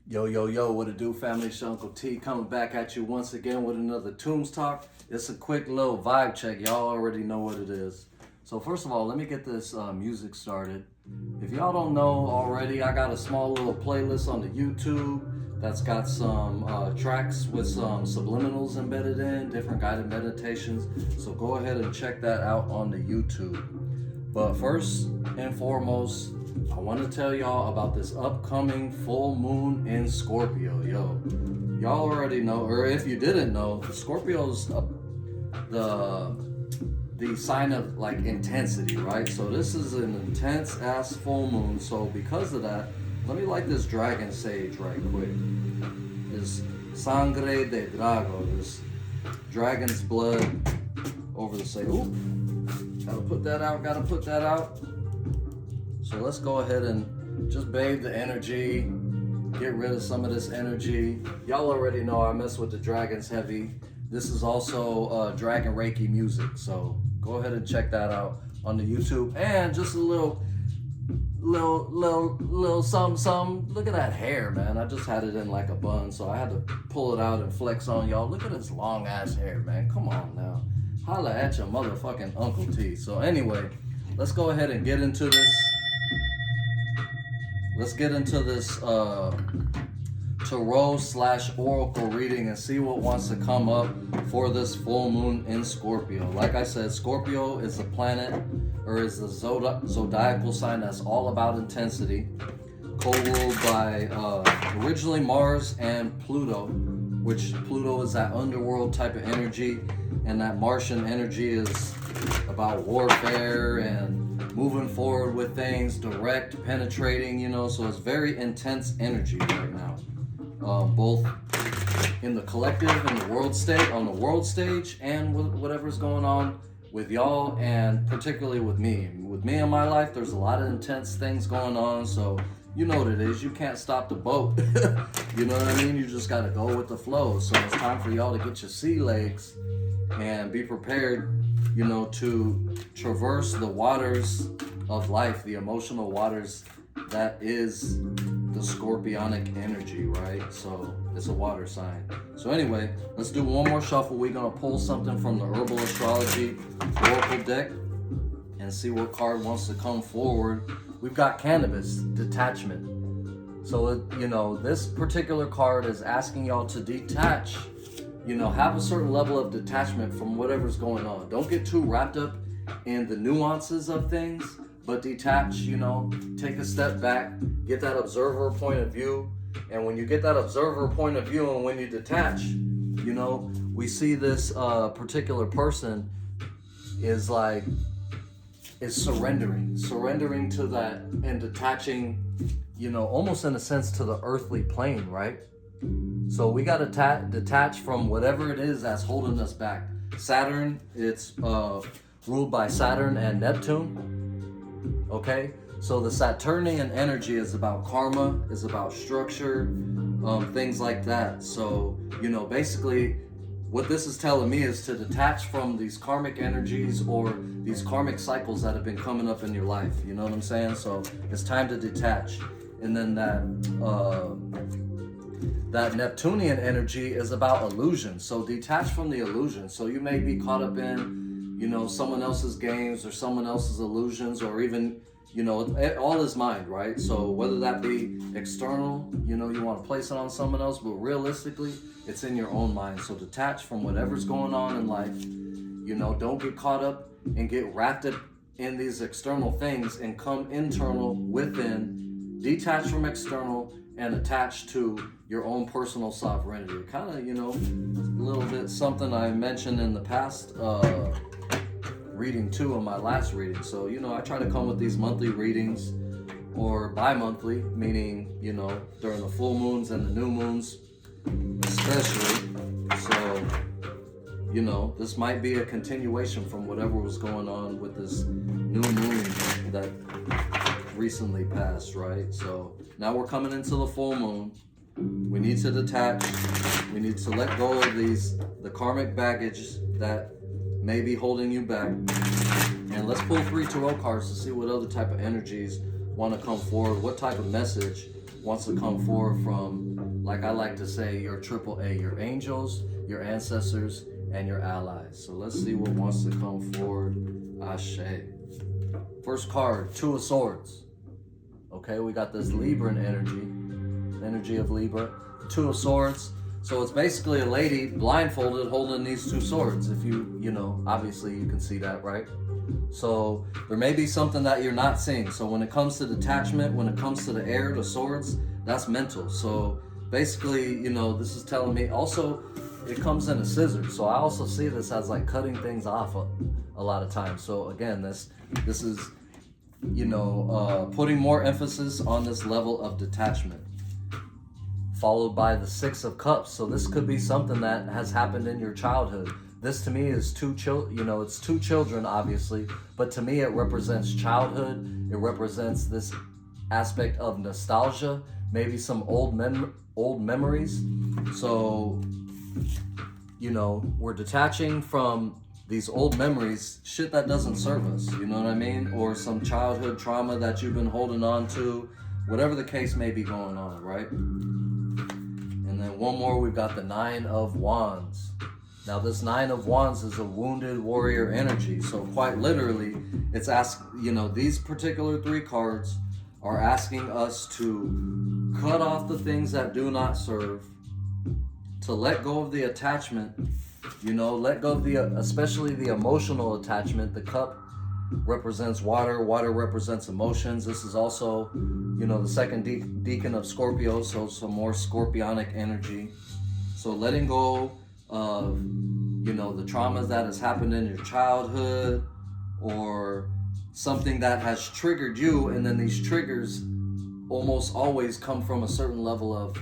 Yo, yo, yo, what it do, family? It's your Uncle T coming back at you once again with another Toombs talk. It's a quick little vibe check. Y'all already know what it is. So first of all, let me get this music started. If y'all don't know already, I got a small little playlist on the YouTube that's got some tracks with some subliminals embedded in, different guided meditations. So go ahead and check that out on the YouTube. But first and foremost, I want to tell y'all about this upcoming full moon in Scorpio. Yo, y'all already know, or if you didn't know, Scorpio's the sign of like intensity, right? So this is an intense ass full moon. So because of that, let me light this dragon sage right quick. This sangre de drago, this dragon's blood over the sage. Ooh, gotta put that out. So let's go ahead and just bathe the energy, get rid of some of this energy. Y'all already know I mess with the dragons heavy. This is also Dragon Reiki music, so go ahead and check that out on the YouTube. And just a little something. Look at that hair, man. I just had it in like a bun, so I had to pull it out and flex on y'all. Look at this long ass hair, man. Come on now. Holla at your motherfucking Uncle T. So anyway, let's go ahead and get into this. Let's get into this tarot/oracle reading and see what wants to come up for this full moon in Scorpio. Like I said, Scorpio is a planet, or is the zodiacal sign that's all about intensity, co-ruled by originally Mars and Pluto, which Pluto is that underworld type of energy, and that Martian energy is about warfare and moving forward with things, direct, penetrating, so it's very intense energy right now. Both in the collective, in the world state, on the world stage, and with whatever's going on with y'all, and particularly with me. With me in my life, there's a lot of intense things going on, so you know what it is. You can't stop the boat. You know what I mean? You just gotta go with the flow. So it's time for y'all to get your sea legs and be prepared, to traverse the waters of life, the emotional waters that is the scorpionic energy, right? So it's a water sign. So anyway, let's do one more shuffle. We're gonna pull something from the Herbal Astrology Oracle deck and see what card wants to come forward. We've got cannabis, detachment. So, this particular card is asking y'all to detach, have a certain level of detachment from whatever's going on. Don't get too wrapped up in the nuances of things, but detach, take a step back, get that observer point of view. And when you get that observer point of view and when you detach, we see this particular person is surrendering to that and detaching, almost in a sense to the earthly plane, right? So we got to detach from whatever it is that's holding us back. Saturn, it's ruled by Saturn and Neptune. Okay, so the Saturnian energy is about karma, is about structure, things like that. So, basically what this is telling me is to detach from these karmic energies or these karmic cycles that have been coming up in your life. You know what I'm saying? So it's time to detach. And then that Neptunian energy is about illusion. So detach from the illusion. So you may be caught up in, someone else's games or someone else's illusions, or even, all is mind, right? So whether that be external, you want to place it on someone else, but realistically, it's in your own mind. So detach from whatever's going on in life. Don't get caught up and get wrapped up in these external things, and come internal within, detach from external and attach to your own personal sovereignty. Kind of, a little bit something I mentioned in the past reading too, in my last reading. So, I try to come with these monthly readings, or bi-monthly, meaning, during the full moons and the new moons, especially. So, this might be a continuation from whatever was going on with this new moon that recently passed, right? So now we're coming into the full moon. We need to detach. We need to let go of the karmic baggage that may be holding you back. And let's pull 3 tarot cards to see what other type of energies want to come forward, what type of message wants to come forward from, like I like to say, your triple A, your angels, your ancestors, and your allies. So let's see what wants to come forward. Ashe. First card, Two of Swords. Okay, we got this Libran energy of Libra. Two of Swords. So it's basically a lady blindfolded holding these two swords. If you know, obviously you can see that, right? So there may be something that you're not seeing. So when it comes to detachment, when it comes to the air, the swords, that's mental. So basically, you know, this is telling me also it comes in a scissors. So I also see this as like cutting things off a lot of times. So again, this is, you know, putting more emphasis on this level of detachment. Followed by the Six of Cups. So this could be something that has happened in your childhood. This to me is it's two children, obviously, but to me it represents childhood. It represents this aspect of nostalgia, maybe some old memories. So, you know, we're detaching from these old memories, shit that doesn't serve us, you know what I mean? Or some childhood trauma that you've been holding on to, whatever the case may be going on, right? And then one more, we've got the Nine of Wands. Now this Nine of Wands is a wounded warrior energy. So quite literally, it's these particular three cards are asking us to cut off the things that do not serve, to let go of the attachment, you know, let go of especially the emotional attachment. The cup represents water represents emotions. This is also, you know, the second deacon of Scorpio, so some more scorpionic energy. So letting go of, you know, the traumas that has happened in your childhood, or something that has triggered you, and then these triggers almost always come from a certain level of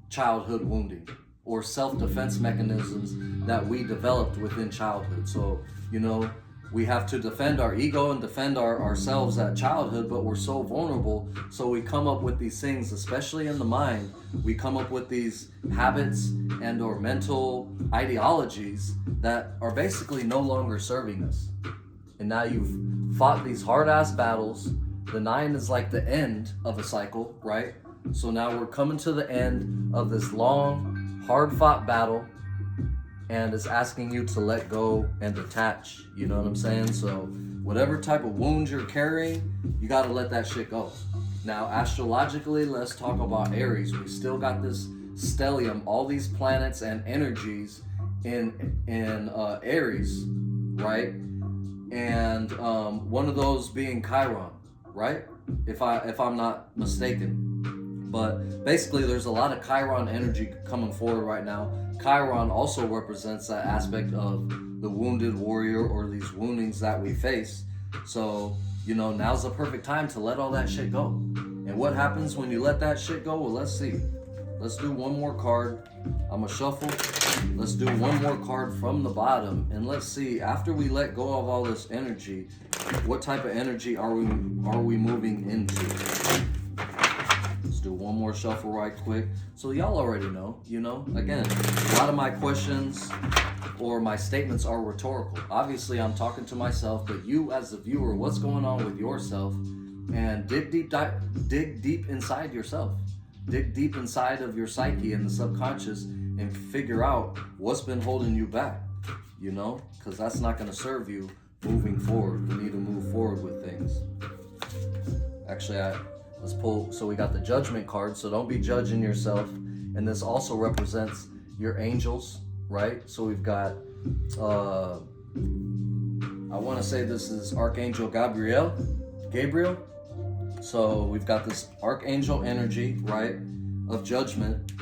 childhood wounding or self-defense mechanisms that we developed within childhood. So, you know, we have to defend our ego and defend ourselves at childhood, but we're so vulnerable. So we come up with these things, especially in the mind. We come up with these habits and or mental ideologies that are basically no longer serving us. And now you've fought these hard-ass battles. The nine is like the end of a cycle, right? So now we're coming to the end of this long, hard-fought battle, and it's asking you to let go and detach, you know what I'm saying? So whatever type of wounds you're carrying, you got to let that shit go. Now astrologically, let's talk about Aries. We still got this stellium, all these planets and energies in Aries, right? And one of those being Chiron, right? If I'm not mistaken. But basically there's a lot of Chiron energy coming forward right now. Chiron also represents that aspect of the wounded warrior, or these woundings that we face. So, you know, now's the perfect time to let all that shit go. And what happens when you let that shit go? Well, let's see. Let's do one more card. I'm gonna shuffle. Let's do one more card from the bottom, and let's see, after we let go of all this energy, what type of energy are we moving into? Let's do one more shuffle right quick. So y'all already know, you know, again, a lot of my questions or my statements are rhetorical. Obviously, I'm talking to myself, but you as the viewer, what's going on with yourself? And dig deep inside yourself. Dig deep inside of your psyche and the subconscious and figure out what's been holding you back, you know, because that's not going to serve you moving forward. We need to move forward with things. Actually, let's pull. So we got the Judgment card, so don't be judging yourself. And this also represents your angels, right? So we've got, I want to say this is Archangel Gabriel. So we've got this Archangel energy, right, of judgment,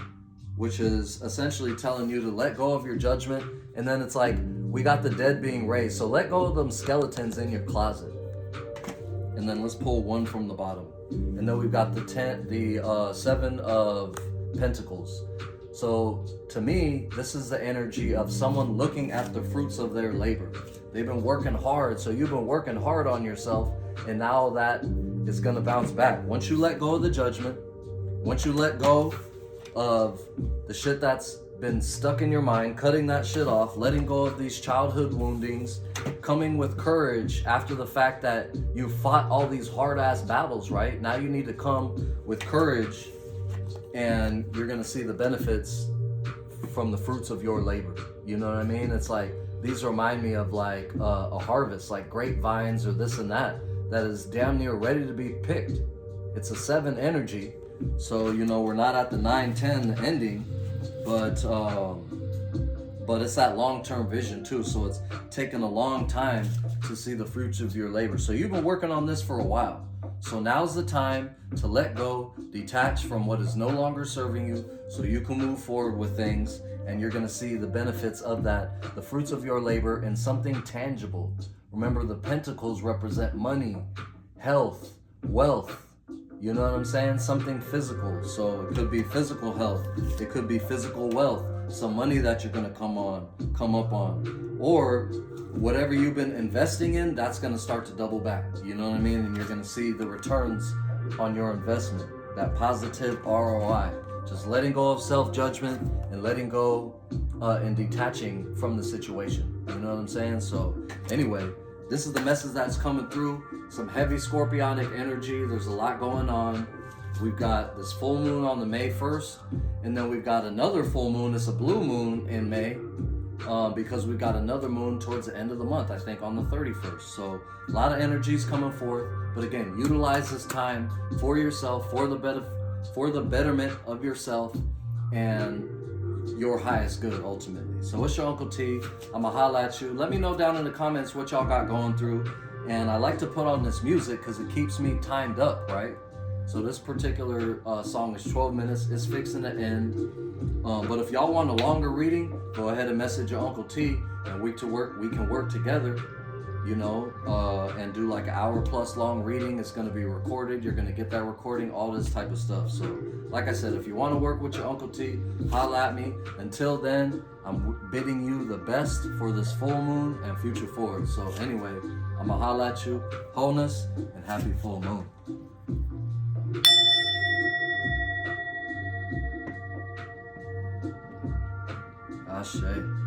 which is essentially telling you to let go of your judgment. And then it's like, we got the dead being raised. So let go of them skeletons in your closet. And then let's pull one from the bottom. And then we've got the Seven of Pentacles. So to me, this is the energy of someone looking at the fruits of their labor. They've been working hard. So you've been working hard on yourself. And now that is going to bounce back. Once you let go of the judgment, once you let go of the shit that's been stuck in your mind, cutting that shit off, letting go of these childhood woundings, coming with courage after the fact that you fought all these hard ass battles, right? Now you need to come with courage and you're gonna see the benefits from the fruits of your labor. You know what I mean? It's like, these remind me of like a harvest, like grapevines or this and that is damn near ready to be picked. It's a 7 energy, so you know we're not at the 9-10 ending, but it's that long-term vision too. So it's taken a long time to see the fruits of your labor. So you've been working on this for a while. So now's the time to let go, detach from what is no longer serving you, so you can move forward with things, and you're going to see the benefits of that, the fruits of your labor, in something tangible. Remember, the pentacles represent money, health, wealth. You know what I'm saying? Something physical. So it could be physical health. It could be physical wealth. Some money that you're going to come up on. Or whatever you've been investing in, that's going to start to double back. You know what I mean? And you're going to see the returns on your investment. That positive ROI. Just letting go of self-judgment and letting go and detaching from the situation. You know what I'm saying? So anyway, this is the message that's coming through. Some heavy scorpionic energy. There's a lot going on. We've got this full moon on the May 1st, and then we've got another full moon. It's a blue moon in May, because we've got another moon towards the end of the month, I think on the 31st. So a lot of energies coming forth. But again, utilize this time for yourself, for the betterment of yourself and your highest good ultimately. So it's your Uncle T. I'ma holla at you. Let me know down in the comments what y'all got going through. And I like to put on this music because it keeps me timed up, right? So this particular song is 12 minutes. It's fixing to end. But if y'all want a longer reading, go ahead and message your Uncle T, and we can work together, you know, and do like an hour plus long reading. It's going to be recorded. You're going to get that recording, all this type of stuff. So like I said, if you want to work with your Uncle T, holla at me. Until then, I'm bidding you the best for this full moon and future forward. So anyway, I'm going to holla at you. Wholeness and happy full moon. Ashe.